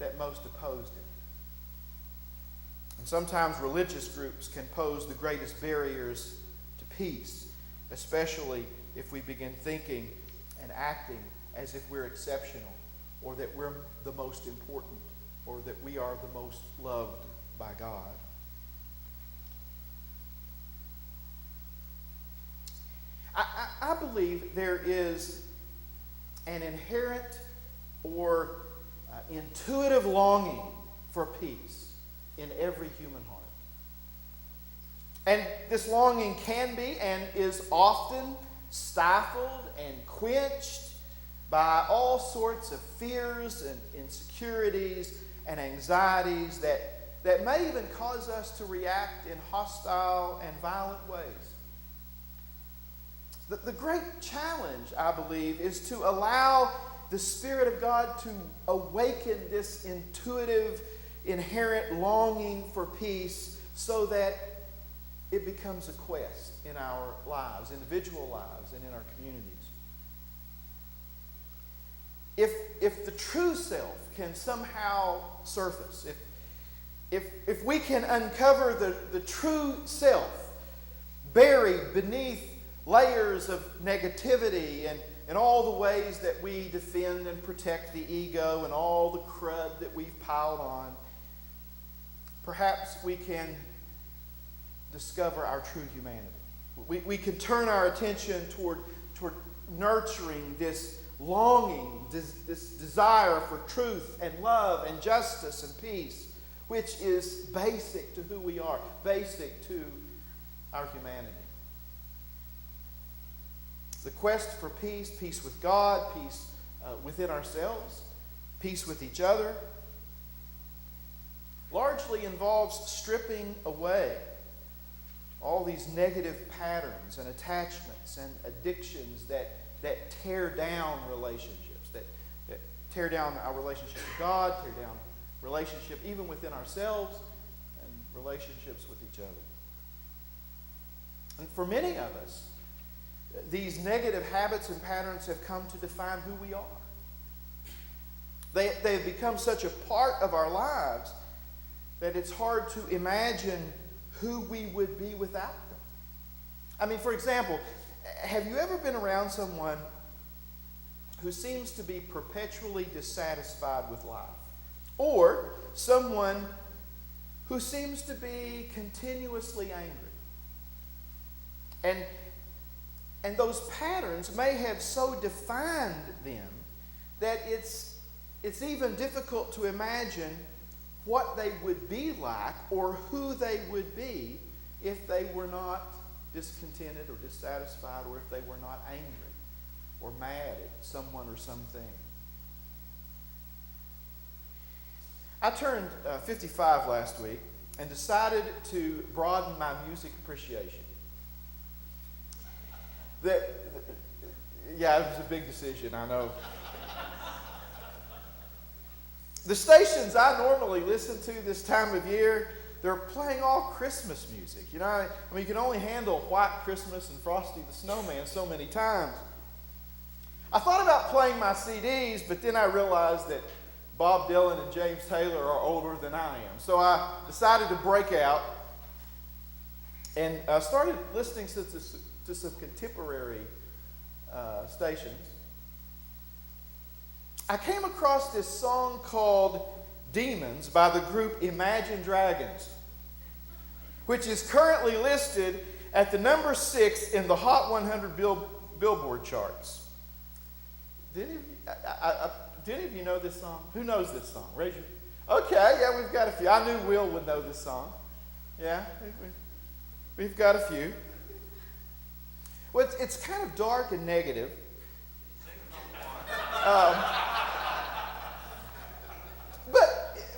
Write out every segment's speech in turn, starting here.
that most opposed it. And sometimes religious groups can pose the greatest barriers to peace, especially if we begin thinking and acting as if we're exceptional, or that we're the most important, or that we are the most loved by God. I believe there is an inherent or intuitive longing for peace in every human heart. And this longing can be and is often stifled and quenched by all sorts of fears and insecurities and anxieties that may even cause us to react in hostile and violent ways. The great challenge, I believe, is to allow the Spirit of God to awaken this intuitive, inherent longing for peace so that it becomes a quest in our lives, individual lives, and in our communities. If the true self can somehow surface, if we can uncover the true self buried beneath layers of negativity and all the ways that we defend and protect the ego and all the crud that we've piled on, perhaps we can discover our true humanity. We can turn our attention toward nurturing this longing, this desire for truth and love and justice and peace, which is basic to who we are, basic to our humanity. The quest for peace, peace with God, peace within ourselves, peace with each other, largely involves stripping away all these negative patterns and attachments and addictions that tear down relationships, that tear down our relationship with God, tear down relationship even within ourselves and relationships with each other. And for many of us, these negative habits and patterns have come to define who we are. They have become such a part of our lives that it's hard to imagine who we would be without them. I mean, for example, have you ever been around someone who seems to be perpetually dissatisfied with life? Or someone who seems to be continuously angry? And those patterns may have so defined them that it's even difficult to imagine what they would be like or who they would be if they were not discontented or dissatisfied, or if they were not angry or mad at someone or something. I turned 55 last week and decided to broaden my music appreciation. Yeah, it was a big decision, I know. The stations I normally listen to this time of year, they're playing all Christmas music. You know, I mean, you can only handle White Christmas and Frosty the Snowman so many times. I thought about playing my CDs, but then I realized that Bob Dylan and James Taylor are older than I am. So I decided to break out and started listening to some contemporary stations. I came across this song called Demons by the group Imagine Dragons, which is currently listed at the number 6 in the Hot 100 Billboard charts. Did any of you know this song? Who knows this song? Raise your... Okay, yeah, we've got a few. I knew Will would know this song. Yeah, we've got a few. Well, it's kind of dark and negative.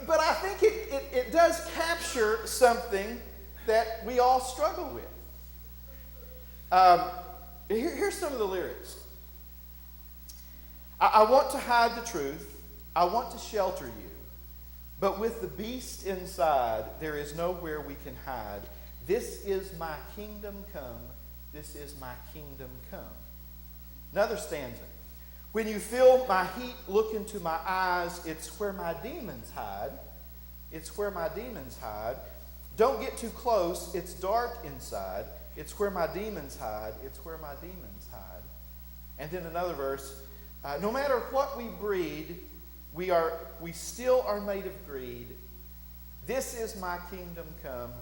But I think it does capture something that we all struggle with. Here's some of the lyrics. I want to hide the truth. I want to shelter you. But with the beast inside, there is nowhere we can hide. This is my kingdom come. This is my kingdom come. Another stanza. When you feel my heat look into my eyes, it's where my demons hide. It's where my demons hide. Don't get too close. It's dark inside. It's where my demons hide. It's where my demons hide. And then another verse. No matter what we breed, we still are made of greed. This is my kingdom come.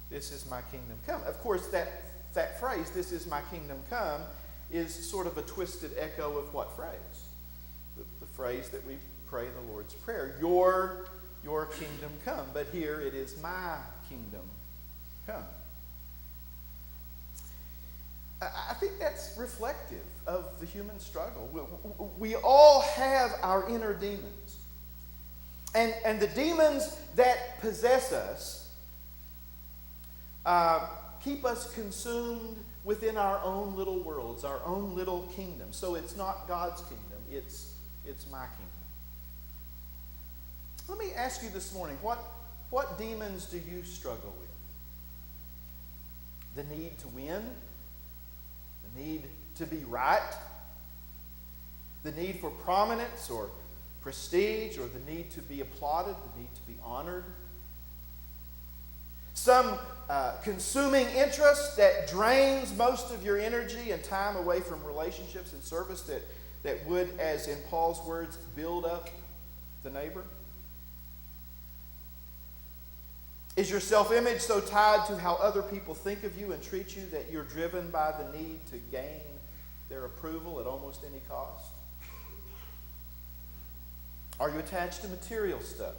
This is my kingdom come. Of course, that phrase, this is my kingdom come, is sort of a twisted echo of what phrase? The phrase that we pray in the Lord's Prayer. Your kingdom come. But here it is my kingdom come. I think that's reflective of the human struggle. We all have our inner demons. And the demons that possess us keep us consumed within our own little worlds, our own little kingdom. So it's not God's kingdom, it's my kingdom. Let me ask you this morning, what demons do you struggle with? The need to win? The need to be right? The need for prominence or prestige, or the need to be applauded, the need to be honored? Some consuming interest that drains most of your energy and time away from relationships and service that would, as in Paul's words, build up the neighbor? Is your self-image so tied to how other people think of you and treat you that you're driven by the need to gain their approval at almost any cost? Are you attached to material stuff?